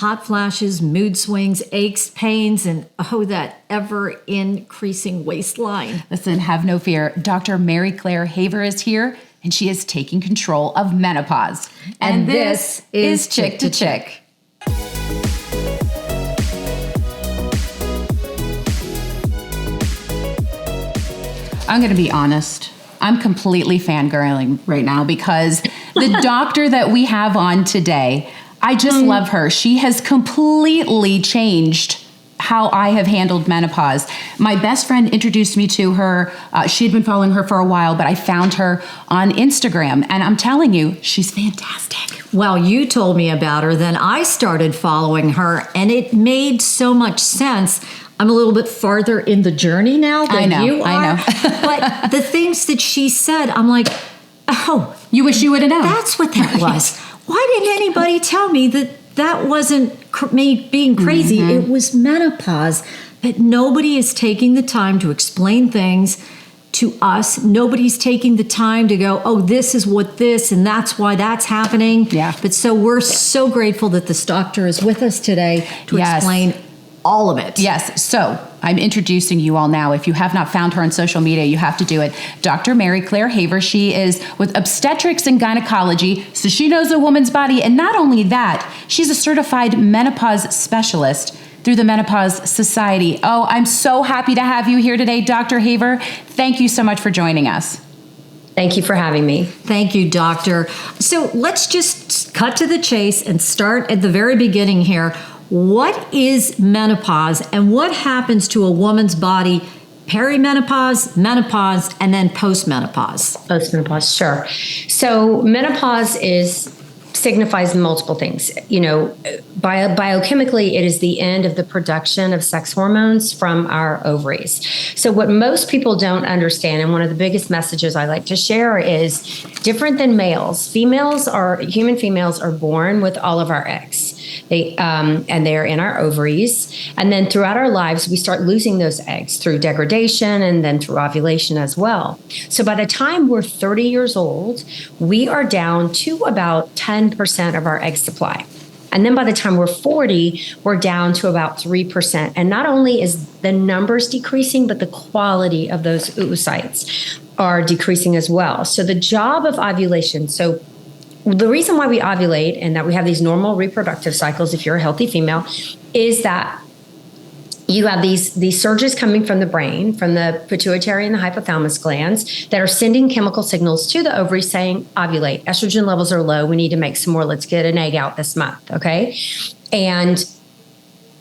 hot flashes, mood swings, aches, pains, and that ever-increasing waistline. Listen, have no fear. Dr. Mary Claire Haver is here, and she is taking control of menopause. And this is Chick2Chick. I'm going to be honest. I'm completely fangirling right now because the doctor that we have on today, I just love her. She has completely changed how I have handled menopause. My best friend introduced me to her. She had been following her for a while, but I found her on Instagram, and I'm telling you, she's fantastic. Well, you told me about her, then I started following her, and it made so much sense. I'm a little bit farther in the journey now than you are. I know. But the things that she said, I'm like, oh. You wish you would have known. That's what that was. Why didn't anybody tell me that wasn't me being crazy? It was menopause. But nobody is taking the time to explain things to us. Nobody's taking the time to go, oh, this is what this, and that's why that's happening. Yeah. But so we're so grateful that this doctor is with us today to explain all of it. Yes. So I'm introducing you all now. If you have not found her on social media, you have to do it. Dr. Mary Claire Haver. She is with obstetrics and gynecology, so she knows a woman's body. And not only that, she's a certified menopause specialist through the Menopause Society. Oh, I'm so happy to have you here today, Dr. Haver. Thank you so much for joining us. Thank you for having me. Thank you, doctor. So let's just cut to the chase and start at the very beginning here. What is menopause and what happens to a woman's body perimenopause, menopause, and then postmenopause? Postmenopause, sure. So menopause signifies multiple things. Biochemically, it is the end of the production of sex hormones from our ovaries. So what most people don't understand, and one of the biggest messages I like to share is different than males. Human females are born with all of our eggs. And they're in our ovaries. And then throughout our lives, we start losing those eggs through degradation and then through ovulation as well. So by the time we're 30 years old, we are down to about 10% of our egg supply. And then by the time we're 40, we're down to about 3%. And not only is the numbers decreasing, but the quality of those oocytes are decreasing as well. So the job of ovulation, the reason why we ovulate and that we have these normal reproductive cycles, if you're a healthy female, is that you have these surges coming from the brain, from the pituitary and the hypothalamus glands that are sending chemical signals to the ovaries saying, ovulate. Estrogen levels are low. We need to make some more. Let's get an egg out this month. Okay. And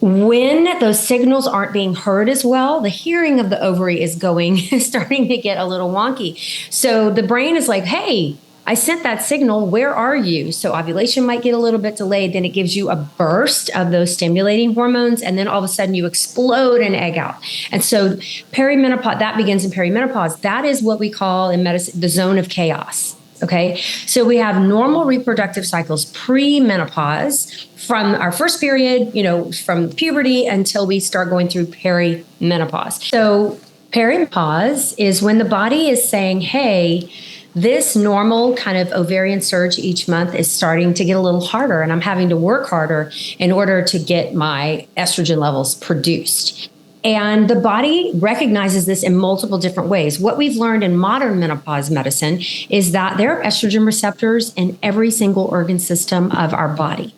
when those signals aren't being heard as well, the hearing of the ovary is starting to get a little wonky. So the brain is like, hey, I sent that signal. Where are you? So ovulation might get a little bit delayed. Then it gives you a burst of those stimulating hormones. And then all of a sudden you explode an egg out. And so perimenopause, that begins in perimenopause. That is what we call in medicine the zone of chaos. Okay. So we have normal reproductive cycles pre-menopause from our first period, from puberty until we start going through perimenopause. So perimenopause is when the body is saying, hey, this normal kind of ovarian surge each month is starting to get a little harder, and I'm having to work harder in order to get my estrogen levels produced. And the body recognizes this in multiple different ways. What we've learned in modern menopause medicine is that there are estrogen receptors in every single organ system of our body,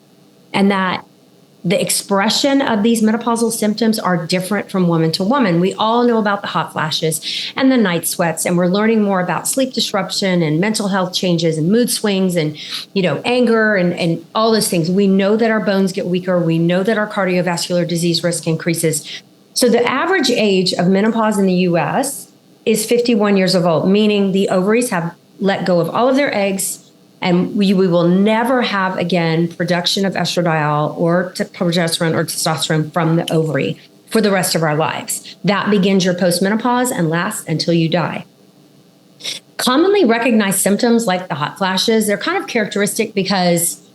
and that the expression of these menopausal symptoms are different from woman to woman. We all know about the hot flashes and the night sweats, and we're learning more about sleep disruption and mental health changes and mood swings and, anger and all those things. We know that our bones get weaker. We know that our cardiovascular disease risk increases. So the average age of menopause in the U.S. is 51 years old, meaning the ovaries have let go of all of their eggs, and we will never have, again, production of estradiol or progesterone or testosterone from the ovary for the rest of our lives. That begins your postmenopause and lasts until you die. Commonly recognized symptoms like the hot flashes, they're kind of characteristic because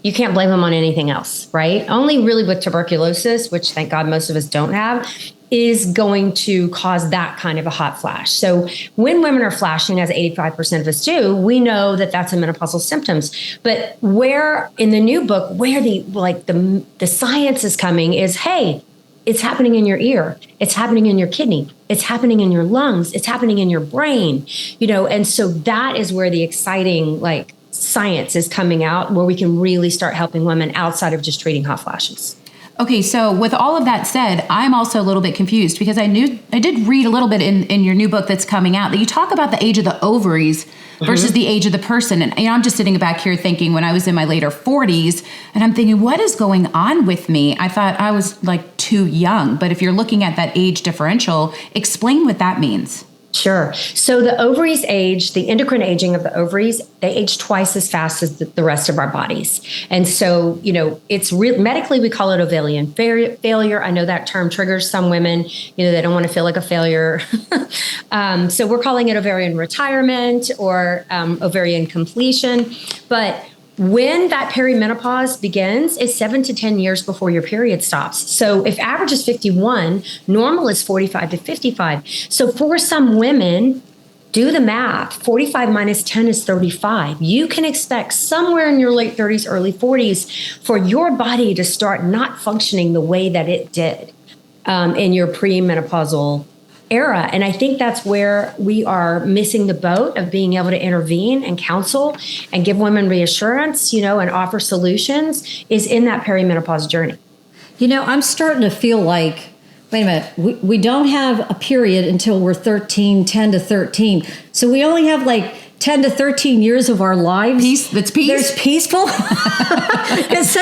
you can't blame them on anything else, right? Only really with tuberculosis, which thank God most of us don't have, is going to cause that kind of a hot flash. So when women are flashing, as 85% of us do, we know that that's a menopausal symptoms. But where in the new book, where the science is coming is, hey, it's happening in your ear, it's happening in your kidney, it's happening in your lungs, it's happening in your brain, and so that is where the exciting science is coming out, where we can really start helping women outside of just treating hot flashes. Okay, so with all of that said, I'm also a little bit confused because I did read a little bit in your new book that's coming out that you talk about the age of the ovaries versus the age of the person. And I'm just sitting back here thinking when I was in my later 40s, and I'm thinking, what is going on with me? I thought I was too young. But if you're looking at that age differential, explain what that means. Sure. So the ovaries age, the endocrine aging of the ovaries, they age twice as fast as the rest of our bodies. And so, it's medically, we call it ovarian failure. I know that term triggers some women, they don't want to feel like a failure. So we're calling it ovarian retirement or ovarian completion. But when that perimenopause begins, it's 7 to 10 years before your period stops. So if average is 51, normal is 45 to 55. So for some women, do the math, 45 minus 10 is 35. You can expect somewhere in your late 30s, early 40s for your body to start not functioning the way that it did in your premenopausal era. And I think that's where we are missing the boat of being able to intervene and counsel and give women reassurance, and offer solutions is in that perimenopause journey. I'm starting to feel like, wait a minute, we don't have a period until we're 10 to 13. So we only have 10 to 13 years of our lives. That's peace. There's peaceful. So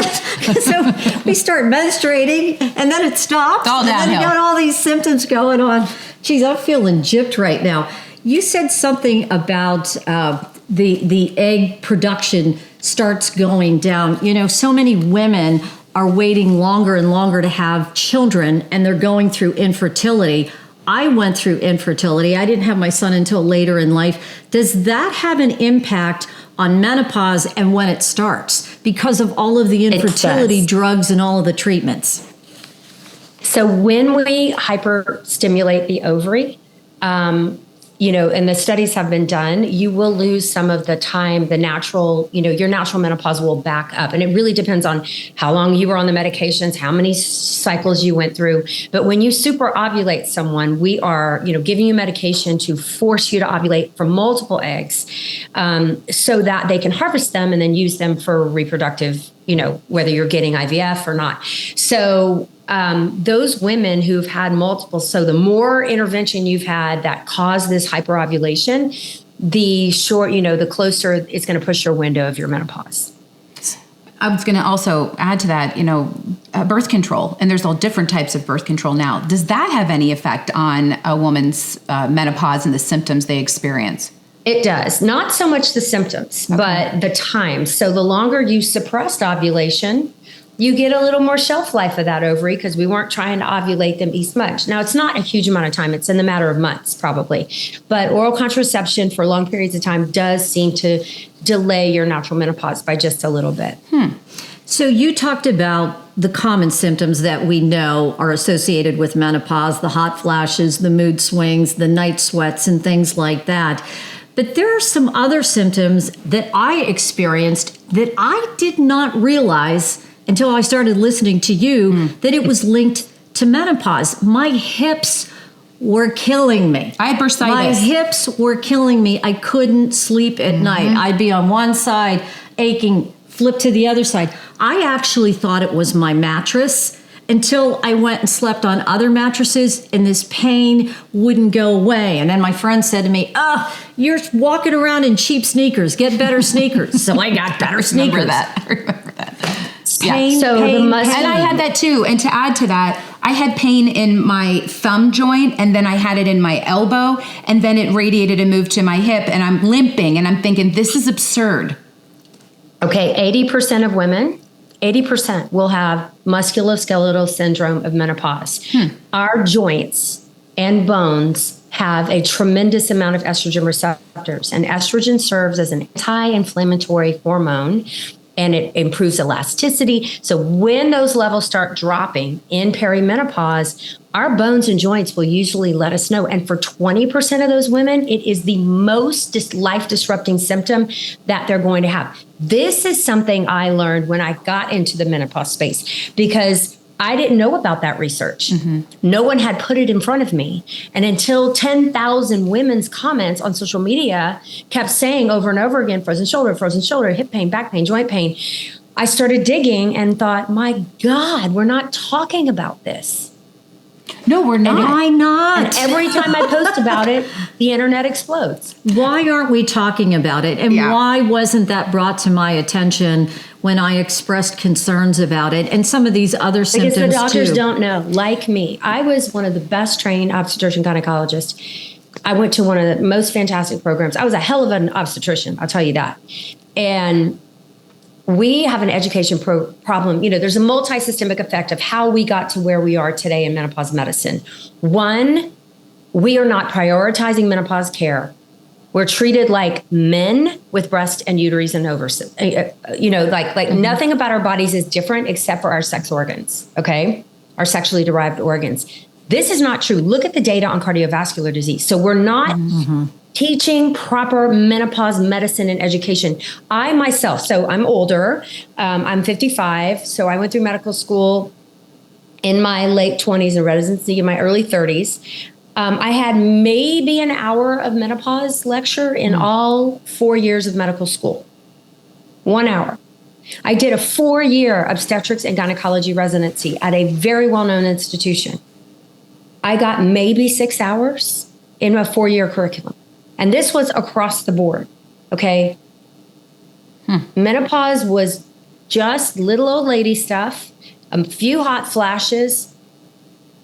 we start menstruating and then it stops. All downhill. And then you got all these symptoms going on. Geez, I'm feeling gypped right now. You said something about the egg production starts going down. So many women are waiting longer and longer to have children and they're going through infertility. I went through infertility. I didn't have my son until later in life. Does that have an impact on menopause and when it starts because of all of the infertility drugs and all of the treatments? So when we hyperstimulate the ovary, and the studies have been done, you will lose some of the time, your natural menopause will back up. And it really depends on how long you were on the medications, how many cycles you went through. But when you super ovulate someone, we are, giving you medication to force you to ovulate from multiple eggs so that they can harvest them and then use them for reproductive, whether you're getting IVF or not. So those women who've had multiple, so the more intervention you've had that caused this hyperovulation, the closer it's going to push your window of your menopause. I was going to also add to that, birth control, and there's all different types of birth control now. Does that have any effect on a woman's menopause and the symptoms they experience? It does. Not so much the symptoms, but the time. So the longer you suppressed ovulation, you get a little more shelf life of that ovary because we weren't trying to ovulate them as much. Now, it's not a huge amount of time. It's in the matter of months, probably. But oral contraception for long periods of time does seem to delay your natural menopause by just a little bit. So you talked about the common symptoms that we know are associated with menopause, the hot flashes, the mood swings, the night sweats, and things like that. But there are some other symptoms that I experienced that I did not realize until I started listening to you that it was linked to menopause. My hips were killing me. I had bursitis. My hips were killing me. I couldn't sleep at night. I'd be on one side aching, flip to the other side. I actually thought it was my mattress until I went and slept on other mattresses and this pain wouldn't go away. And then my friend said to me, you're walking around in cheap sneakers. Get better sneakers. So I got better sneakers. I remember that. Pain, so pain, the muscle, and I had that too. And to add to that, I had pain in my thumb joint, and then I had it in my elbow, and then it radiated and moved to my hip, and I'm limping, and I'm thinking, this is absurd. Okay, 80% of women, 80% will have musculoskeletal syndrome of menopause. Our joints and bones have a tremendous amount of estrogen receptors, and estrogen serves as an anti-inflammatory hormone, and it improves elasticity. So when those levels start dropping in perimenopause, our bones and joints will usually let us know. And for 20% of those women, it is the most life disrupting symptom that they're going to have. This is something I learned when I got into the menopause space, because I didn't know about that research. No one had put it in front of me. And until 10,000 women's comments on social media kept saying over and over again, frozen shoulder, hip pain, back pain, joint pain, I started digging and thought, my God, we're not talking about this. No, we're not. Why not? And every time I post about it, the internet explodes. Why aren't we talking about it? And why wasn't that brought to my attention when I expressed concerns about it and some of these other symptoms too? Because the doctors don't know. Like me, I was one of the best trained obstetrician gynecologists. I went to one of the most fantastic programs. I was a hell of an obstetrician, I'll tell you that. And we have an education problem. You know, there's a multi-systemic effect of how we got to where we are today in menopause medicine. One, we are not prioritizing menopause care. We're treated like men with breast and uterus and ovaries. You know, like nothing about our bodies is different except for our sex organs, okay? Our sexually derived organs. This is not true. Look at the data on cardiovascular disease. So we're not teaching proper menopause medicine and education. I myself, so I'm older, I'm 55, so I went through medical school in my late 20s and residency in my early 30s. I had maybe an hour of menopause lecture in all 4 years of medical school. 1 hour. I did a 4-year obstetrics and gynecology residency at a very well-known institution. I got maybe 6 hours in a 4-year curriculum. And this was across the board, okay? Menopause was just little old lady stuff, a few hot flashes,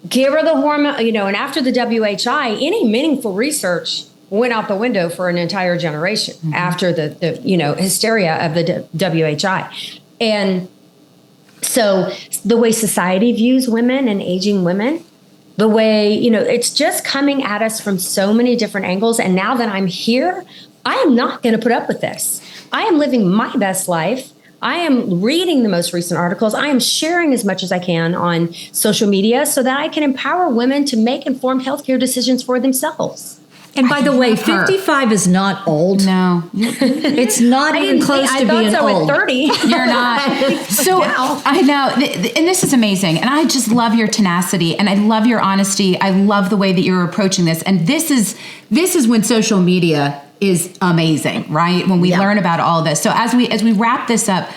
give her the hormone, you know, and after the WHI, any meaningful research went out the window for an entire generation after the you know, hysteria of the WHI. And so the way society views women and aging women, the way, you know, it's just coming at us from so many different angles. And now that I'm here, I am not going to put up with this. I am living my best life. I am reading the most recent articles. I am sharing as much as I can on social media so that I can empower women to make informed healthcare decisions for themselves. And by the way, 55 is not old. No. It's not even close to being so old. At 30. You're not. So I know, and this is amazing. And I just love your tenacity and I love your honesty. I love the way that you're approaching this. And this is when social media is amazing, right? When we learn about all this. So as we wrap this up,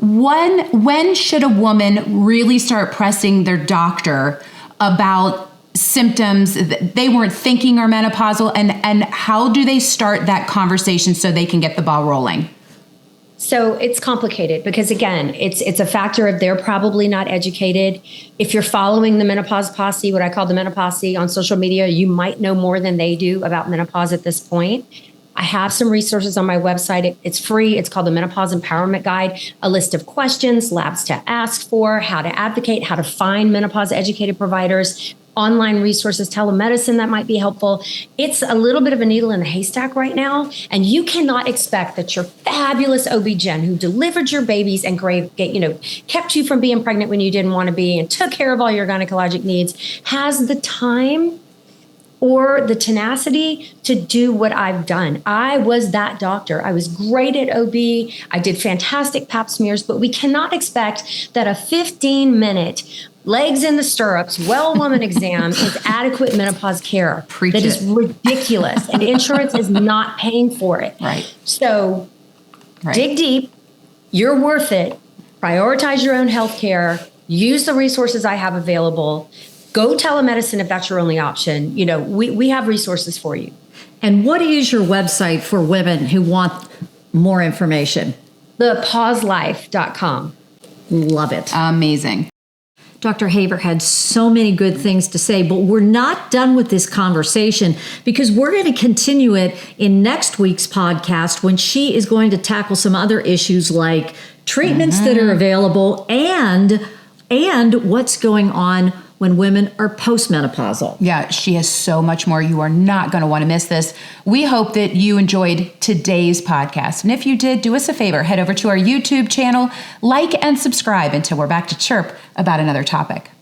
when should a woman really start pressing their doctor about symptoms that they weren't thinking are menopausal, and how do they start that conversation so they can get the ball rolling? So it's complicated because, again, it's a factor of they're probably not educated. If you're following the menopause posse, what I call the menopause on social media, you might know more than they do about menopause at this point. I have some resources on my website. It's free. It's called the Menopause Empowerment Guide, a list of questions, labs to ask for, how to advocate, how to find menopause educated providers, online resources, telemedicine that might be helpful. It's a little bit of a needle in a haystack right now. And you cannot expect that your fabulous OB-GYN who delivered your babies and kept you from being pregnant when you didn't want to be and took care of all your gynecologic needs has the time or the tenacity to do what I've done. I was that doctor. I was great at OB. I did fantastic pap smears, but we cannot expect that a 15-minute legs in the stirrups, well woman exam is adequate menopause care. That is ridiculous. And insurance is not paying for it. Right. So dig deep. You're worth it. Prioritize your own health care. Use the resources I have available. Go telemedicine if that's your only option. You know, we have resources for you. And what is your website for women who want more information? thepauselife.com. Love it. Amazing. Dr. Haver had so many good things to say, but we're not done with this conversation because we're going to continue it in next week's podcast when she is going to tackle some other issues like treatments that are available and what's going on when women are postmenopausal. Yeah, she has so much more. You are not going to want to miss this. We hope that you enjoyed today's podcast. And if you did, do us a favor, head over to our YouTube channel, like and subscribe until we're back to chirp about another topic.